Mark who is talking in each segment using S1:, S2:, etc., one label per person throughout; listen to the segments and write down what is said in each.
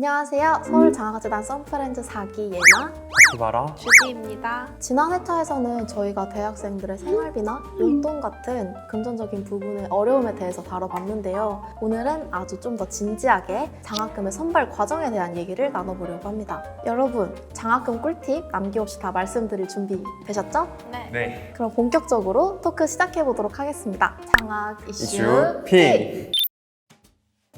S1: 안녕하세요. 서울장학재단 썬프렌즈 4기 예나
S2: 시바라
S3: 주지입니다.
S1: 지난 회차에서는 저희가 대학생들의 생활비나 용돈 같은 금전적인 부분의 어려움에 대해서 다뤄봤는데요. 오늘은 아주 좀 더 진지하게 장학금의 선발 과정에 대한 얘기를 나눠보려고 합니다. 여러분, 장학금 꿀팁 남김없이 다 말씀드릴 준비 되셨죠?
S2: 네.
S1: 그럼 본격적으로 토크 시작해보도록 하겠습니다. 장학 이슈
S2: 이슈 P.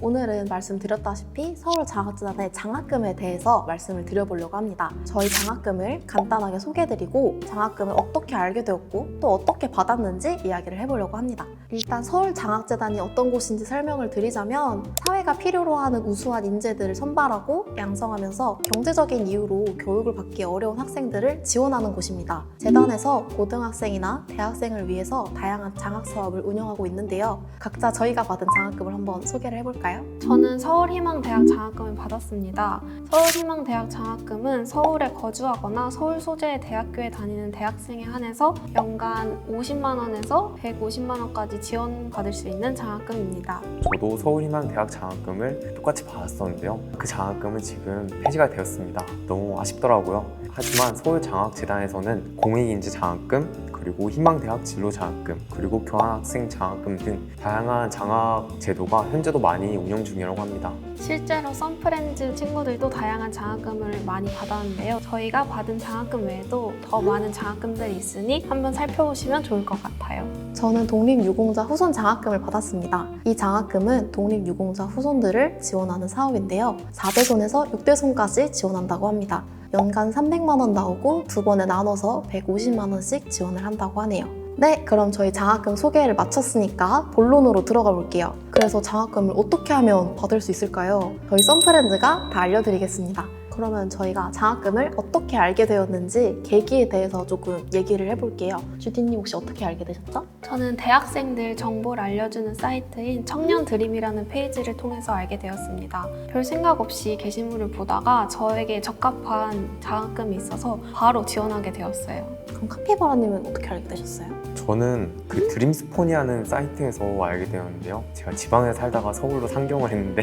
S1: 오늘은 말씀드렸다시피 서울장학재단의 장학금에 대해서 말씀을 드려보려고 합니다. 저희 장학금을 간단하게 소개해드리고 장학금을 어떻게 알게 되었고 또 어떻게 받았는지 이야기를 해보려고 합니다. 일단 서울장학재단이 어떤 곳인지 설명을 드리자면 사회가 필요로 하는 우수한 인재들을 선발하고 양성하면서 경제적인 이유로 교육을 받기 어려운 학생들을 지원하는 곳입니다. 재단에서 고등학생이나 대학생을 위해서 다양한 장학사업을 운영하고 있는데요. 각자 저희가 받은 장학금을 한번 소개를 해볼까요?
S3: 저는 서울희망대학 장학금을 받았습니다. 서울희망대학 장학금은 서울에 거주하거나 서울 소재의 대학교에 다니는 대학생에 한해서 연간 50만 원에서 150만 원까지 지원받을 수 있는 장학금입니다.
S2: 저도 서울희망대학 장학금을 똑같이 받았었는데요. 그 장학금은 지금 폐지가 되었습니다. 너무 아쉽더라고요. 하지만 서울장학재단에서는 공익인재 장학금, 그리고 희망대학 진로 장학금, 그리고 교환학생 장학금 등 다양한 장학 제도가 현재도 많이 운영 중이라고 합니다.
S3: 실제로 썬프렌즈 친구들도 다양한 장학금을 많이 받았는데요. 저희가 받은 장학금 외에도 더 많은 장학금들이 있으니 한번 살펴보시면 좋을 것 같아요.
S1: 저는 독립유공자 후손 장학금을 받았습니다. 이 장학금은 독립유공자 후손들을 지원하는 사업인데요. 4대손에서 6대손까지 지원한다고 합니다. 연간 300만 원 나오고 두 번에 나눠서 150만 원씩 지원을 한다고 하네요. 네, 그럼 저희 장학금 소개를 마쳤으니까 본론으로 들어가 볼게요. 그래서 장학금을 어떻게 하면 받을 수 있을까요? 저희 썬프렌즈가 다 알려드리겠습니다. 그러면 저희가 장학금을 어떻게 알게 되었는지 계기에 대해서 조금 얘기를 해볼게요. 주디님 혹시 어떻게 알게 되셨죠?
S3: 저는 대학생들 정보를 알려주는 사이트인 청년드림이라는 페이지를 통해서 알게 되었습니다. 별 생각 없이 게시물을 보다가 저에게 적합한 장학금이 있어서 바로 지원하게 되었어요.
S1: 그럼 카피바라님은 어떻게 알게 되셨어요?
S2: 저는 그 드림스폰이라는 사이트에서 알게 되었는데요. 제가 지방에 살다가 서울로 상경을 했는데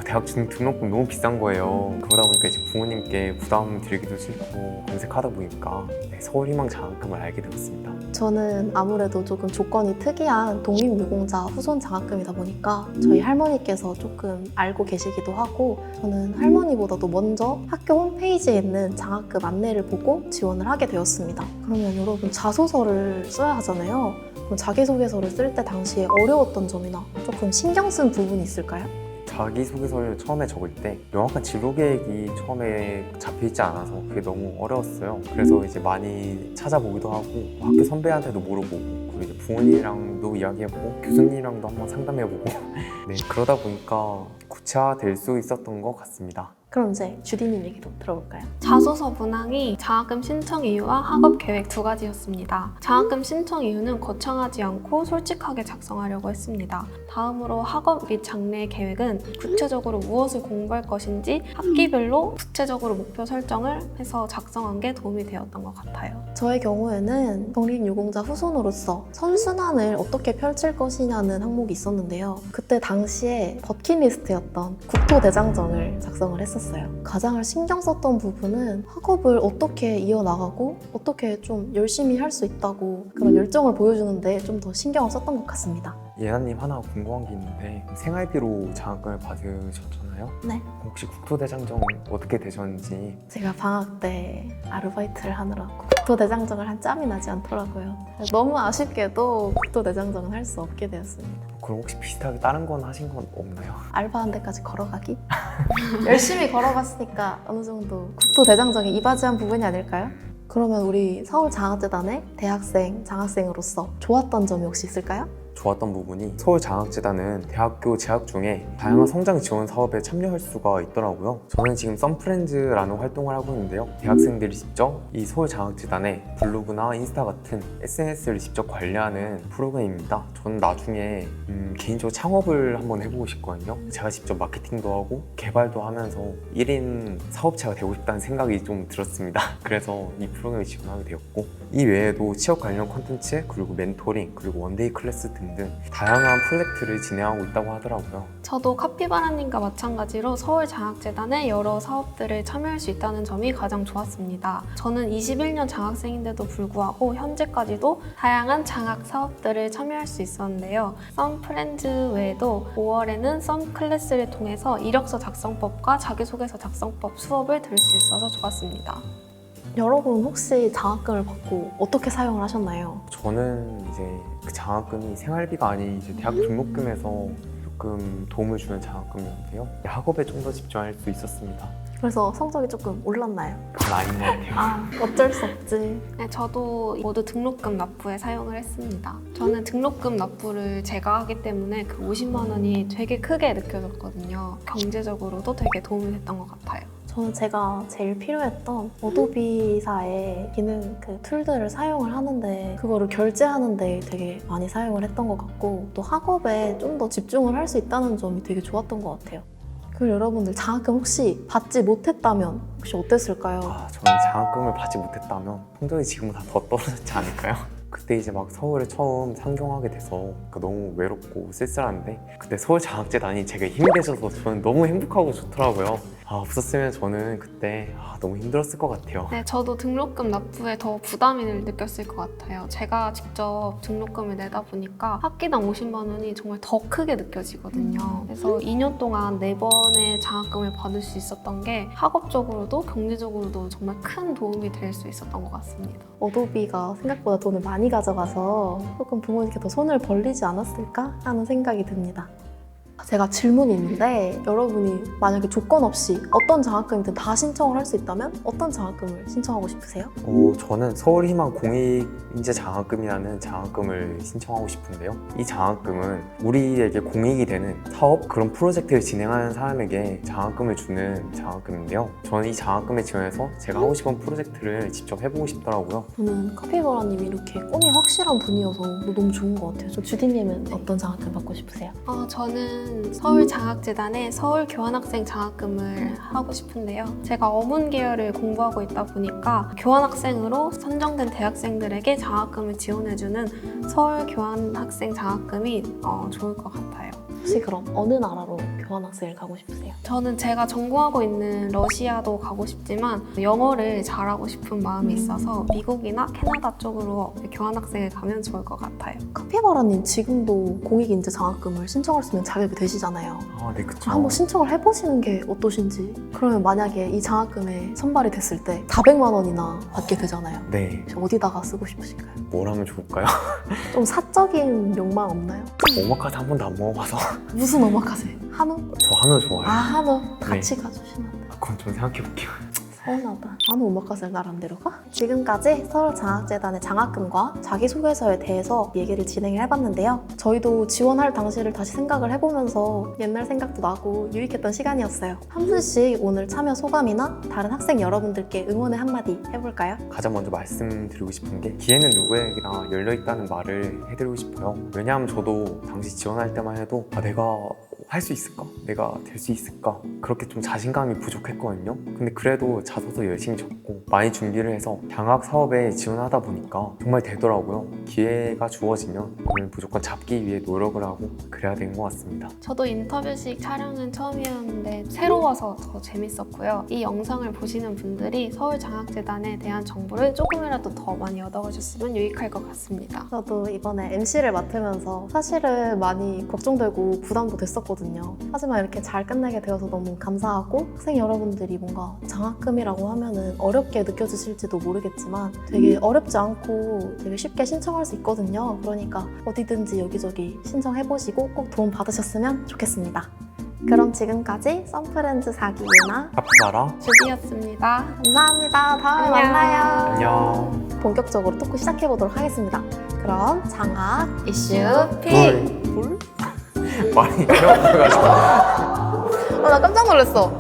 S2: 대학 등록금 너무 비싼 거예요. 그러다 보니까 이제 부모님께 부담 드리기도 싫고 검색하다 보니까 서울희망 장학금을 알게 되었습니다.
S1: 저는 아무래도 조금 조건이 특이한 독립유공자 후손 장학금이다 보니까 저희 할머니께서 조금 알고 계시기도 하고 저는 할머니보다도 먼저 학교 홈페이지에 있는 장학금 안내를 보고 지원을 하게 되었습니다. 그러면 여러분 자소서를 써야 하잖아요. 그럼 자기소개서를 쓸 때 당시에 어려웠던 점이나 조금 신경 쓴 부분이 있을까요?
S2: 자기소개서를 처음에 적을 때 명확한 진로 계획이 처음에 잡혀있지 않아서 그게 너무 어려웠어요. 그래서 이제 많이 찾아보기도 하고 학교 선배한테도 물어보고 그리고 이제 부모님이랑도 이야기해보고 교수님이랑도 한번 상담해보고 네, 그러다 보니까 구체화될 수 있었던 것 같습니다.
S1: 그럼 이제 주디님 얘기도 들어볼까요?
S3: 자소서 문항이 장학금 신청 이유와 학업 계획 두 가지였습니다. 장학금 신청 이유는 거창하지 않고 솔직하게 작성하려고 했습니다. 다음으로 학업 및 장래 계획은 구체적으로 무엇을 공부할 것인지 학기별로 구체적으로 목표 설정을 해서 작성한 게 도움이 되었던 것 같아요.
S1: 저의 경우에는 독립유공자 후손으로서 선순환을 어떻게 펼칠 것이냐는 항목이 있었는데요. 그때 당시에 버킷리스트였던 국토대장정을 작성을 했었어요. 가장 신경 썼던 부분은 학업을 어떻게 이어나가고 어떻게 좀 열심히 할 수 있다고 그런 열정을 보여주는데 좀 더 신경을 썼던 것 같습니다.
S2: 예나님 하나 궁금한 게 있는데 생활비로 장학금을 받으셨잖아요?
S1: 네.
S2: 혹시 국토대장정 어떻게 되셨는지
S1: 제가 방학 때 아르바이트를 하느라고 국토대장정을 한 짬이 나지 않더라고요. 너무 아쉽게도 국토대장정은 할 수 없게 되었습니다.
S2: 그럼 혹시 비슷하게 다른 건 하신 건 없나요?
S1: 알바한 데까지 걸어가기? 열심히 걸어갔으니까 어느 정도 국토대장정에 이바지한 부분이 아닐까요? 그러면 우리 서울장학재단의 대학생, 장학생으로서 좋았던 점이 혹시 있을까요?
S2: 좋았던 부분이 서울장학재단은 대학교 재학 중에 다양한 성장 지원 사업에 참여할 수가 있더라고요. 저는 지금 썬프렌즈라는 활동을 하고 있는데요. 대학생들이 직접 이 서울장학재단의 블로그나 인스타 같은 SNS를 직접 관리하는 프로그램입니다. 저는 나중에 개인적으로 창업을 한번 해보고 싶거든요. 제가 직접 마케팅도 하고 개발도 하면서 1인 사업체가 되고 싶다는 생각이 좀 들었습니다. 그래서 이 프로그램에 지원하게 되었고 이 외에도 취업 관련 콘텐츠, 그리고 멘토링, 그리고 원데이 클래스 등 모임 등 다양한 프로젝트를 진행하고 있다고 하더라고요.
S3: 저도 카피바라님과 마찬가지로 서울장학재단의 여러 사업들을 참여할 수 있다는 점이 가장 좋았습니다. 저는 21년 장학생인데도 불구하고 현재까지도 다양한 장학 사업들을 참여할 수 있었는데요. 썸프렌즈 외에도 5월에는 썸클래스를 통해서 이력서 작성법과 자기소개서 작성법 수업을 들을 수 있어서 좋았습니다.
S1: 여러분 혹시 장학금을 받고 어떻게 사용을 하셨나요?
S2: 저는 이제 그 장학금이 생활비가 아닌 이제 대학 등록금에서 조금 도움을 주는 장학금이었는데요. 학업에 좀 더 집중할 수 있었습니다.
S1: 그래서 성적이 조금 올랐나요?
S2: 그건 아닌 것 같아요.
S1: 어쩔 수 없지.
S3: 네, 저도 모두 등록금 납부에 사용을 했습니다. 저는 등록금 납부를 제가 하기 때문에 그 50만 원이 되게 크게 느껴졌거든요. 경제적으로도 되게 도움이 됐던 것 같아요.
S1: 저는 제가 제일 필요했던 어도비사의 기능 그 툴들을 사용을 하는데 그거를 결제하는 데 되게 많이 사용을 했던 것 같고 또 학업에 좀 더 집중을 할 수 있다는 점이 되게 좋았던 것 같아요. 그리고 여러분들 장학금 혹시 받지 못했다면 혹시 어땠을까요?
S2: 저는 장학금을 받지 못했다면 성적이 지금보다 더 떨어졌지 않을까요? 그때 이제 막 서울에 처음 상경하게 돼서 너무 외롭고 쓸쓸한데 그때 서울장학재단이 제가 힘이 되셔서 저는 너무 행복하고 좋더라고요. 없었으면 저는 그때 너무 힘들었을 것 같아요.
S3: 네, 저도 등록금 납부에 더 부담을 느꼈을 것 같아요. 제가 직접 등록금을 내다 보니까 학기당 50만 원이 정말 더 크게 느껴지거든요. 그래서 2년 동안 4번의 장학금을 받을 수 있었던 게 학업적으로도 경제적으로도 정말 큰 도움이 될 수 있었던 것 같습니다.
S1: 어도비가 생각보다 돈을 많이 가져가서 조금 부모님께 더 손을 벌리지 않았을까 하는 생각이 듭니다. 제가 질문이 있는데 여러분이 만약에 조건 없이 어떤 장학금이든 다 신청을 할 수 있다면 어떤 장학금을 신청하고 싶으세요?
S2: 저는 서울희망 공익인재 장학금이라는 장학금을 신청하고 싶은데요. 이 장학금은 우리에게 공익이 되는 사업, 그런 프로젝트를 진행하는 사람에게 장학금을 주는 장학금인데요. 저는 이 장학금에 지원해서 제가 하고 싶은 프로젝트를 직접 해보고 싶더라고요.
S1: 저는 카피바라님이 이렇게 꿈이 확실한 분이어서 너무 좋은 것 같아요. 저 주디님은 어떤 장학금 받고 싶으세요?
S3: 저는 서울장학재단의 서울교환학생 장학금을 하고 싶은데요. 제가 어문 계열을 공부하고 있다 보니까 교환학생으로 선정된 대학생들에게 장학금을 지원해주는 서울교환학생 장학금이 좋을 것 같아요.
S1: 혹시 그럼 어느 나라로 교환학생을 가고 싶으세요?
S3: 저는 제가 전공하고 있는 러시아도 가고 싶지만 영어를 잘하고 싶은 마음이 있어서 미국이나 캐나다 쪽으로 교환학생을 가면 좋을 것 같아요.
S1: 카피바라님 지금도 공익인재 장학금을 신청할 수 있는 자격이 되시잖아요.
S2: 네, 그쵸.
S1: 한번 신청을 해보시는 게 어떠신지. 그러면 만약에 이 장학금에 선발이 됐을 때 400만 원이나 받게 되잖아요.
S2: 네,
S1: 혹시 어디다가 쓰고 싶으신가요?
S2: 뭘 하면 좋을까요?
S1: 좀 사적인 욕망 없나요?
S2: 오마카세 한 번도 안 먹어봐서.
S1: 무슨 오마카세? 한우?
S2: 저 한우 좋아해요.
S1: 한우 같이 가주시면 안 돼요?
S2: 그건 좀 생각해볼게요.
S1: 서운하다. 한우 오마카세를 나랑 데려가? 지금까지 서울장학재단의 장학금과 자기소개서에 대해서 얘기를 진행을 해봤는데요. 저희도 지원할 당시를 다시 생각을 해보면서 옛날 생각도 나고 유익했던 시간이었어요. 한 분씩 오늘 참여 소감이나 다른 학생 여러분들께 응원의 한마디 해볼까요?
S2: 가장 먼저 말씀드리고 싶은 게 기회는 누구에게나 열려있다는 말을 해드리고 싶어요. 왜냐하면 저도 당시 지원할 때만 해도 내가 할 수 있을까? 내가 될 수 있을까? 그렇게 좀 자신감이 부족했거든요. 근데 그래도 자소서 열심히 적고 많이 준비를 해서 장학 사업에 지원하다 보니까 정말 되더라고요. 기회가 주어지면 그걸 무조건 잡기 위해 노력을 하고 그래야 되는 것 같습니다.
S3: 저도 인터뷰식 촬영은 처음이었는데 새로워서 더 재밌었고요. 이 영상을 보시는 분들이 서울장학재단에 대한 정보를 조금이라도 더 많이 얻어가셨으면 유익할 것 같습니다.
S1: 저도 이번에 MC를 맡으면서 사실은 많이 걱정되고 부담도 됐었거든요. 하지만 이렇게 잘 끝내게 되어서 너무 감사하고 학생 여러분들이 뭔가 장학금이라고 하면은 어렵게 느껴지실지도 모르겠지만 되게 어렵지 않고 되게 쉽게 신청할 수 있거든요. 그러니까 어디든지 여기저기 신청해보시고 꼭 도움 받으셨으면 좋겠습니다. 그럼 지금까지 썬프렌즈 4기 예나
S2: 카피바라
S3: 주디였습니다.
S1: 감사합니다. 다음에
S3: 안녕.
S1: 만나요.
S2: 안녕.
S1: 본격적으로 토크 시작해보도록 하겠습니다. 그럼 장학 이슈
S3: 픽!
S1: 볼?
S2: 많이 배워가지고
S1: 나 깜짝 놀랐어.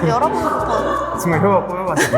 S1: 여러분부터
S2: 지금 혀가 꼬여가지고